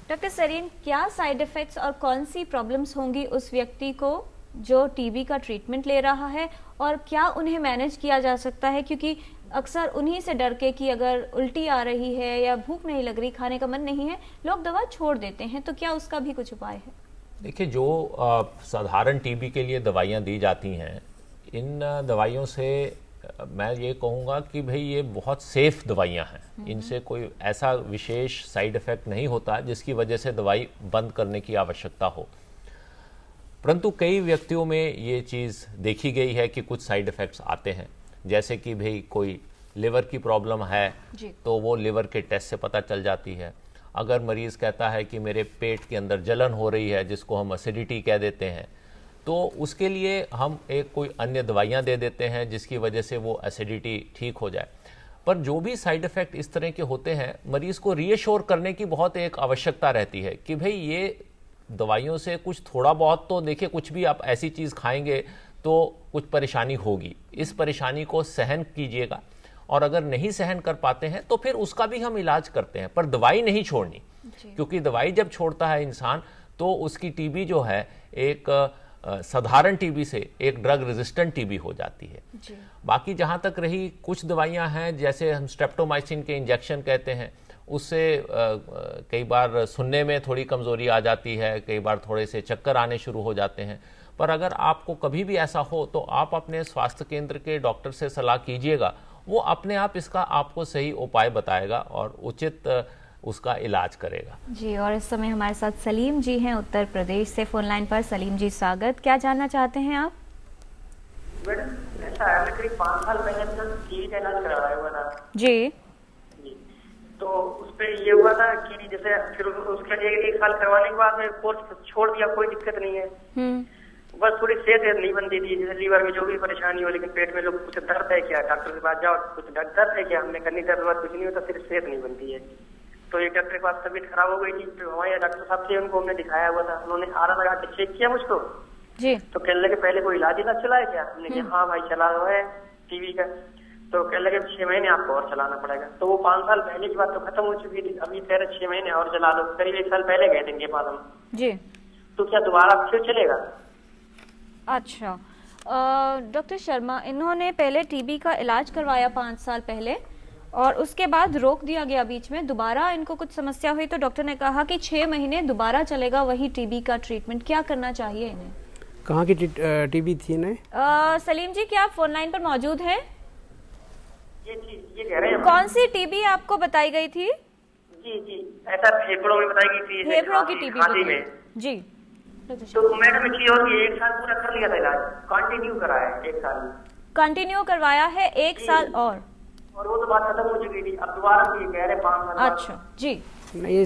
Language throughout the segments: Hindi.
डॉक्टर सलीम, क्या साइड इफेक्ट्स और कौन सी प्रॉब्लम्स होंगी उस व्यक्ति को जो टीबी का ट्रीटमेंट ले रहा है, और क्या उन्हें मैनेज किया जा सकता है? क्योंकि अक्सर उन्हीं से डर के कि अगर उल्टी आ रही है या भूख नहीं लग रही, खाने का मन नहीं है, लोग दवा छोड़ देते हैं, तो क्या उसका भी कुछ उपाय है? देखिए, जो साधारण टीबी के लिए दवाइयाँ दी जाती हैं, इन दवाइयों से मैं ये कहूँगा कि भाई ये बहुत सेफ दवाइयाँ हैं। इनसे कोई ऐसा विशेष साइड इफ़ेक्ट नहीं होता जिसकी वजह से दवाई बंद करने की आवश्यकता हो। परंतु कई व्यक्तियों में ये चीज़ देखी गई है कि कुछ साइड इफ़ेक्ट्स आते हैं, जैसे कि भाई कोई लिवर की प्रॉब्लम है तो वो लिवर के टेस्ट से पता चल जाती है। अगर मरीज़ कहता है कि मेरे पेट के अंदर जलन हो रही है, जिसको हम एसिडिटी कह देते हैं, तो उसके लिए हम एक कोई अन्य दवाइयाँ दे देते हैं जिसकी वजह से वो एसिडिटी ठीक हो जाए। पर जो भी साइड इफ़ेक्ट इस तरह के होते हैं, मरीज़ को रीअश्योर करने की बहुत एक आवश्यकता रहती है कि भाई ये दवाइयों से कुछ थोड़ा बहुत तो देखिए, कुछ भी आप ऐसी चीज़ खाएंगे तो कुछ परेशानी होगी, इस परेशानी को सहन कीजिएगा, और अगर नहीं सहन कर पाते हैं तो फिर उसका भी हम इलाज करते हैं, पर दवाई नहीं छोड़नी। क्योंकि दवाई जब छोड़ता है इंसान तो उसकी टीबी जो है एक साधारण टीबी से एक ड्रग रेजिस्टेंट टीबी हो जाती है। बाकी जहां तक रही कुछ दवाइयां हैं, जैसे हम स्ट्रेप्टोमाइसिन के इंजेक्शन कहते हैं, उससे कई बार सुनने में थोड़ी कमजोरी आ जाती है, कई बार थोड़े से चक्कर आने शुरू हो जाते हैं। पर अगर आपको कभी भी ऐसा हो तो आप अपने स्वास्थ्य केंद्र के डॉक्टर से सलाह कीजिएगा, वो अपने आप इसका आपको सही उपाय बताएगा और उचित उसका इलाज करेगा। जी, और इस समय हमारे साथ सलीम जी हैं उत्तर प्रदेश से फोन लाइन पर। सलीम जी, स्वागत। क्या जानना चाहते हैं आप? मैडम ऐसा है, मैं करीब 5 साल पहले टीबी का इलाज करवाया हुआ था जी। तो उस पर ये हुआ था कि जैसे फिर उसके लिए 1 साल करवाने के बाद में कोर्स छोड़ दिया, कोई दिक्कत नहीं है। बस थोड़ी सेहत नहीं बनती थी, जैसे लीवर में जो भी परेशानी हो, लेकिन पेट में लोग कुछ दर्द है क्या, डॉक्टर के पास जाओ, कुछ दर्द है क्या, हमने करनी दर्द कुछ नहीं होता, सिर्फ सेहत नहीं बनती है। तो एक डॉक्टर के पास तबीयत खराब हो गई थी, तो हमारे डॉक्टर साहब थे, उनको हमने दिखाया हुआ था, उन्होंने आरा लगा के चेक किया मुझको जी। तो कहने लगे पहले कोई इलाज चला है क्या? हमने कहा हाँ भाई चला हुआ है टीबी का। तो कहने लगे 6 महीने आपको और चलाना पड़ेगा। तो वो 5 साल पहले की बात तो खत्म हो चुकी थी, अभी कह रहे 6 महीने और चला लो। करीब 1 साल पहले गए थे इनके पास हम जी। तो क्या दोबारा फिर चलेगा? अच्छा, डॉक्टर शर्मा, इन्होंने पहले टीबी का इलाज करवाया 5 साल पहले और उसके बाद रोक दिया गया बीच में। दोबारा इनको कुछ समस्या हुई तो डॉक्टर ने कहा कि 6 महीने दोबारा चलेगा वही टीबी का ट्रीटमेंट। क्या करना चाहिए इन्हें? कहाँ की टीबी थी इन्हें? सलीम जी, क्या आप फोन लाइन पर मौजूद हैं? ये कह रहे हैं। कौन सी टीबी आपको बताई गई थी? जी ऐसा फेफड़ों में बताई गई थी, फेफड़ों की टीबी में जी। तो मैडम एक चीज और, 1 साल पूरा कर लिया था इलाज, कंटिन्यू कराया है 1 साल कंटिन्यू करवाया है 1 साल और वो तो बात खत्म हो चुकी थी, अब दोबारा कह रहे 5 साल। अच्छा जी। नहीं,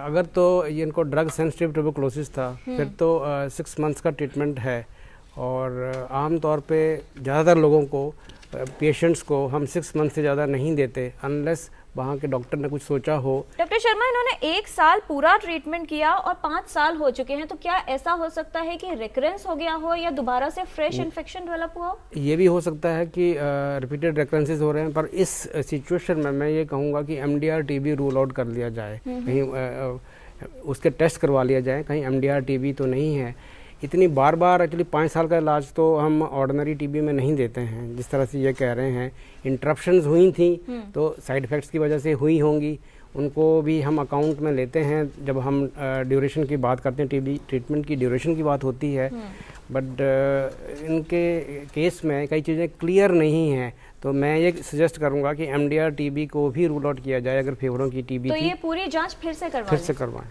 अगर तो ये इनको ड्रग सेंसिटिव ट्यूबरकुलोसिस था फिर तो 6 मंथ्स का ट्रीटमेंट है, और आम तौर पे ज़्यादातर लोगों को पेशेंट्स को हम 6 मंथ से ज़्यादा नहीं देते अनलेस वहाँ के डॉक्टर ने कुछ सोचा हो। डॉक्टर शर्मा, इन्होंने 1 साल पूरा ट्रीटमेंट किया और 5 साल हो चुके हैं, तो क्या ऐसा हो सकता है कि रिकरेंस हो गया हो या दोबारा से फ्रेश इन्फेक्शन डेवलप हुआ हो? ये भी हो सकता है कि रिपीटेड रिकरेंसेस हो रहे हैं, पर इस सिचुएशन में मैं ये कहूँगा कि MDR TB रूल आउट कर लिया जाए, कहीं उसके टेस्ट करवा लिया जाए, कहीं MDR TB तो नहीं है। इतनी बार बार एक्चुअली 5 साल का इलाज तो हम ऑर्डिनरी टीबी में नहीं देते हैं, जिस तरह से ये कह रहे हैं। इंटरप्शंस हुई थी तो साइड इफ़ेक्ट्स की वजह से हुई होंगी, उनको भी हम अकाउंट में लेते हैं जब हम ड्यूरेशन की बात करते हैं, टीबी ट्रीटमेंट की ड्यूरेशन की बात होती है। बट इनके केस में कई चीज़ें क्लियर नहीं हैं, तो मैं ये सजेस्ट करूंगा कि MDR TB को भी रूल आउट किया जाए अगर फेफड़ों की टीबी तो ये पूरी जाँच फिर से करवाएं।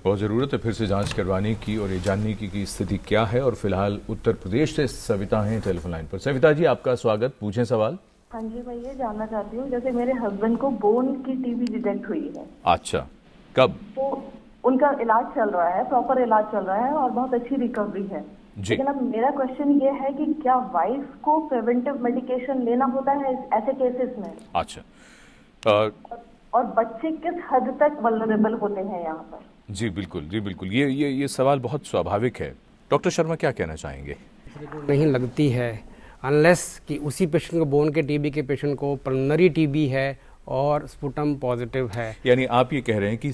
बहुत ज़रूरत है फिर से जांच करवाने की और ये जानने की कि स्थिति क्या है। और फिलहाल उत्तर प्रदेश से सविता हैं टेलीफोन लाइन पर। सविता जी, आपका स्वागत, पूछें सवाल। हाँ जी, मैं ये जानना चाहती हूँ, जैसे मेरे हस्बैंड को बोन की टीबी डिटेक्ट हुई है। अच्छा, कब? तो उनका इलाज चल रहा है, प्रॉपर इलाज चल रहा है और बहुत अच्छी रिकवरी है। लेकिन अब मेरा क्वेश्चन ये है कि क्या वाइफ को प्रिवेंटिव मेडिकेशन लेना होता है ऐसे केसेस में? अच्छा, और बच्चे किस हद तक वल्नरेबल होते हैं यहाँ पर? जी बिल्कुल, जी बिल्कुल, ये सवाल बहुत स्वाभाविक है। डॉक्टर शर्मा क्या कहना चाहेंगे? नहीं लगती है अनलेस कि उसी पेशेंट को, बोन के टीबी के पेशेंट को पल्मोनरी टीबी है और स्पुटम पॉजिटिव है। यानी आप ये कह रहे हैं कि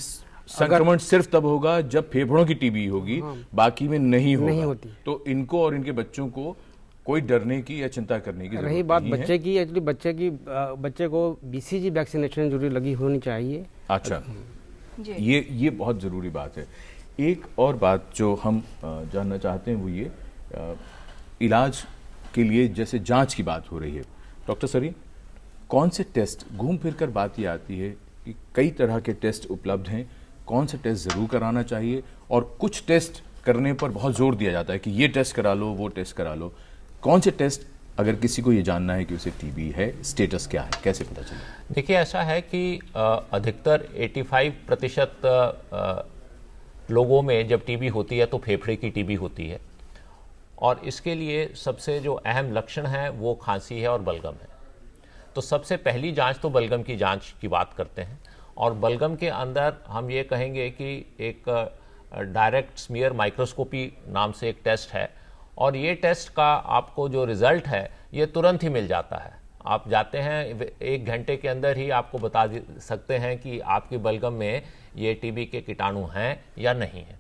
संक्रमण सिर्फ तब होगा जब फेफड़ों की टीबी होगी, बाकी में नहीं होती। तो इनको और इनके बच्चों को कोई डरने की या चिंता करने की रही बात बच्चे की, एक्चुअली बच्चे को BCG वैक्सीनेशन जरूरी लगी होनी चाहिए। अच्छा, ये बहुत जरूरी बात है। एक और बात जो हम जानना चाहते हैं वो ये, इलाज के लिए जैसे जांच की बात हो रही है, डॉक्टर सरीन कौन से टेस्ट, घूम फिर कर बात ये आती है कि कई तरह के टेस्ट उपलब्ध हैं, कौन से टेस्ट जरूर कराना चाहिए, और कुछ टेस्ट करने पर बहुत जोर दिया जाता है कि ये टेस्ट करा लो, वो टेस्ट करा लो। कौन से टेस्ट, अगर किसी को ये जानना है कि उसे टीबी है, स्टेटस क्या है, कैसे पता चले? देखिए, ऐसा है कि अधिकतर 85% लोगों में जब टीबी होती है तो फेफड़े की टीबी होती है, और इसके लिए सबसे जो अहम लक्षण है वो खांसी है और बलगम है। तो सबसे पहली जांच तो बलगम की जांच की बात करते हैं, और बलगम के अंदर हम ये कहेंगे कि एक डायरेक्ट स्मीयर माइक्रोस्कोपी नाम से एक टेस्ट है, और ये टेस्ट का आपको जो रिजल्ट है ये तुरंत ही मिल जाता है। आप जाते हैं, 1 घंटे के अंदर ही आपको बता सकते हैं कि आपकी बलगम में ये टीबी के कीटाणु हैं या नहीं है।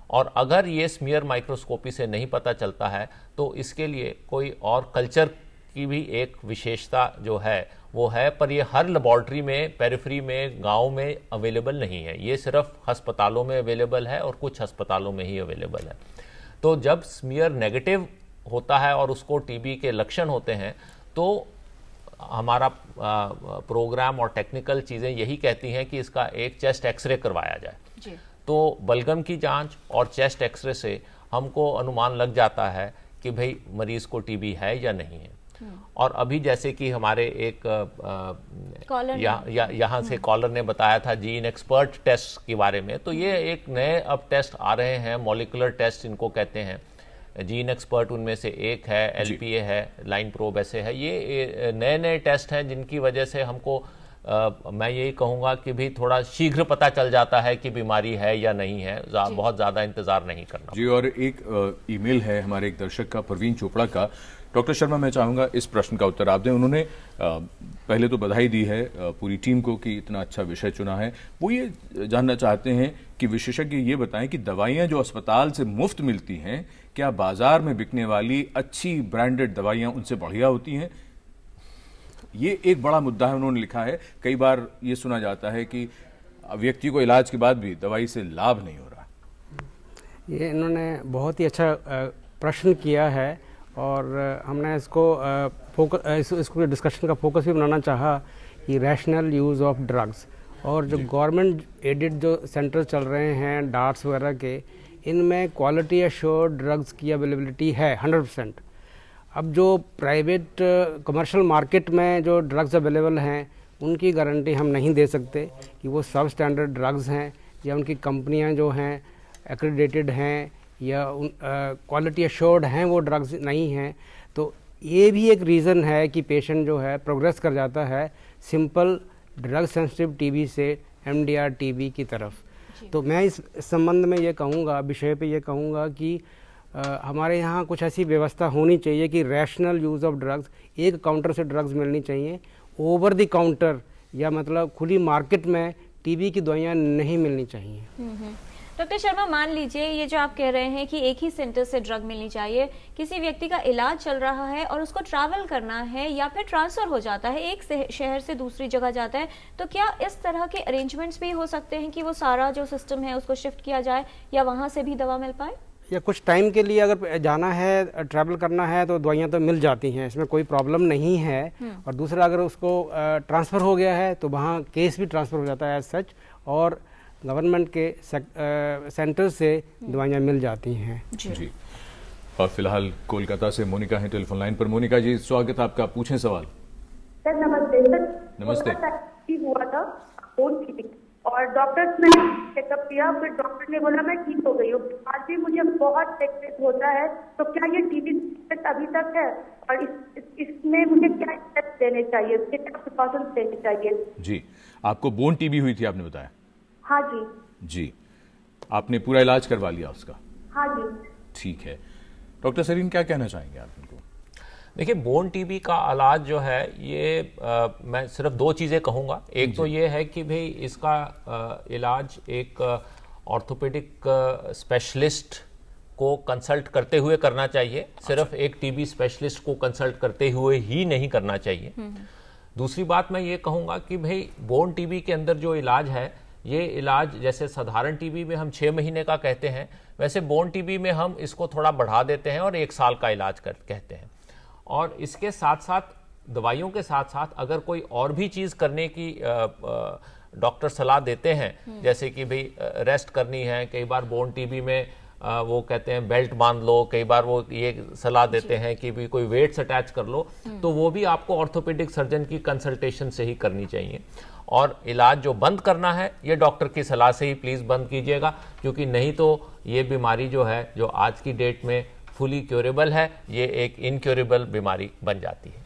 और अगर ये स्मीयर माइक्रोस्कोपी से नहीं पता चलता है तो इसके लिए कोई और कल्चर की भी एक विशेषता जो है वो है, पर ये हर लेबॉर्ट्री में, पेरिफेरी में, गांव में अवेलेबल नहीं है। ये सिर्फ अस्पतालों में अवेलेबल है और कुछ अस्पतालों में ही अवेलेबल है। तो जब स्मीयर नेगेटिव होता है और उसको टीबी के लक्षण होते हैं तो हमारा प्रोग्राम और टेक्निकल चीज़ें यही कहती हैं कि इसका एक चेस्ट एक्सरे करवाया जाए जी। तो बलगम की जांच और चेस्ट एक्सरे से हमको अनुमान लग जाता है कि भाई मरीज को टीबी है या नहीं है। और अभी जैसे कि हमारे एक यहाँ से कॉलर ने बताया था जीन एक्सपर्ट टेस्ट के बारे में, तो ये एक नए अब टेस्ट आ रहे हैं, मॉलिकुलर टेस्ट इनको कहते हैं। जीन एक्सपर्ट उनमें से एक है, LPA है, लाइन प्रोब ऐसे है। ये नए टेस्ट हैं जिनकी वजह से हमको मैं यही कहूँगा कि भी थोड़ा शीघ्र पता चल जाता है कि बीमारी है या नहीं है, बहुत ज़्यादा इंतज़ार नहीं करना जी। और एक ईमेल है हमारे एक दर्शक का, परवीन चोपड़ा का। डॉक्टर शर्मा, मैं चाहूँगा इस प्रश्न का उत्तर आप दें। उन्होंने पहले तो बधाई दी है पूरी टीम को कि इतना अच्छा विषय चुना है। वो ये जानना चाहते हैं कि विशेषज्ञ ये बताएं कि दवाइयाँ जो अस्पताल से मुफ्त मिलती हैं, क्या बाजार में बिकने वाली अच्छी ब्रांडेड दवाइयाँ उनसे बढ़िया होती हैं? ये एक बड़ा मुद्दा है, उन्होंने लिखा है। कई बार ये सुना जाता है कि व्यक्ति को इलाज के बाद भी दवाई से लाभ नहीं हो रहा। ये इन्होंने बहुत ही अच्छा प्रश्न किया है, और हमने इसको इसको डिस्कशन का फोकस भी बनाना चाहा कि रैशनल यूज़ ऑफ ड्रग्स, और जो गवर्नमेंट एडिड जो सेंटर चल रहे हैं डार्ट्स वगैरह के, इनमें क्वालिटी एश्योर्ड ड्रग्स की अवेलेबिलिटी है 100%। अब जो प्राइवेट कमर्शियल मार्केट में जो ड्रग्स अवेलेबल हैं उनकी गारंटी हम नहीं दे सकते कि वो सब स्टैंडर्ड ड्रग्स हैं, या उनकी कंपनियां जो हैं एक्रेडिटेड हैं, या क्वालिटी एश्योर्ड हैं वो ड्रग्स नहीं हैं। तो ये भी एक रीज़न है कि पेशेंट जो है प्रोग्रेस कर जाता है सिंपल ड्रग सेंसिटिव टीबी से MDR टीबी की तरफ। तो मैं इस संबंध में ये कहूँगा, विषय पे ये कहूँगा कि हमारे यहाँ कुछ ऐसी व्यवस्था होनी चाहिए कि रैशनल यूज़ ऑफ ड्रग्स, एक काउंटर से ड्रग्स मिलनी चाहिए, ओवर द काउंटर या मतलब खुली मार्केट में टीबी की दवाइयाँ नहीं मिलनी चाहिए। डॉक्टर शर्मा, मान लीजिए ये जो आप कह रहे हैं कि एक ही सेंटर से ड्रग मिलनी चाहिए, किसी व्यक्ति का इलाज चल रहा है और उसको ट्रैवल करना है या फिर ट्रांसफर हो जाता है, एक शहर से दूसरी जगह जाता है, तो क्या इस तरह के अरेंजमेंट्स भी हो सकते हैं कि वो सारा जो सिस्टम है उसको शिफ्ट किया जाए या वहां से भी दवा मिल पाए? या कुछ टाइम के लिए अगर जाना है, ट्रैवल करना है, तो दवाइयाँ तो मिल जाती हैं, इसमें कोई प्रॉब्लम नहीं है। और दूसरा, अगर उसको ट्रांसफ़र हो गया है तो वहाँ केस भी ट्रांसफ़र हो जाता है एज सच, और गवर्नमेंट के सेंटर से दवाइयाँ मिल जाती हैं जी। और फिलहाल कोलकाता से मोनिका है टेलीफोन लाइन पर। मोनिका जी, स्वागत आपका, पूछें सवाल। सर नमस्ते। सर नमस्ते। हुआ था और डॉक्टर ने चेकअप किया, फिर डॉक्टर ने बोला मैं ठीक हो गई हूँ, आज भी मुझे बहुत टेक्निक होता है, तो क्या ये टीबी अभी तक है, और इसमें मुझे क्या स्टेप्स लेने चाहिए, इसके क्या प्रिकॉशंस लेने चाहिए? जी, आपको बोन टीबी हुई थी आपने बताया? हाँ जी। जी, आपने पूरा इलाज करवा लिया उसका? हाँ जी। ठीक है। डॉक्टर सरीन, क्या कहना चाहेंगे आप इनको? देखिए, बोन टीबी का इलाज जो है ये मैं सिर्फ दो चीज़ें कहूँगा। एक तो ये है कि भाई इसका इलाज एक ऑर्थोपेडिक स्पेशलिस्ट को कंसल्ट करते हुए करना चाहिए। सिर्फ एक टीबी स्पेशलिस्ट को कंसल्ट करते हुए ही नहीं करना चाहिए। दूसरी बात मैं ये कहूँगा कि भाई बोन टीबी के अंदर जो इलाज है, ये इलाज जैसे साधारण टीबी में हम 6 महीने का कहते हैं, वैसे बोन टीबी में हम इसको थोड़ा बढ़ा देते हैं और 1 साल का इलाज कहते हैं। और इसके साथ साथ दवाइयों के साथ साथ अगर कोई और भी चीज़ करने की डॉक्टर सलाह देते हैं, जैसे कि भाई रेस्ट करनी है, कई बार बोन टीबी में वो कहते हैं बेल्ट बांध लो, कई बार वो ये सलाह देते हैं कि भी कोई वेट्स अटैच कर लो, तो वो भी आपको ऑर्थोपेडिक सर्जन की कंसल्टेशन से ही करनी चाहिए। और इलाज जो बंद करना है, ये डॉक्टर की सलाह से ही प्लीज़ बंद कीजिएगा, क्योंकि नहीं तो ये बीमारी जो है, जो आज की डेट में फुली क्योरेबल है, ये एक इनक्योरेबल बीमारी बन जाती है।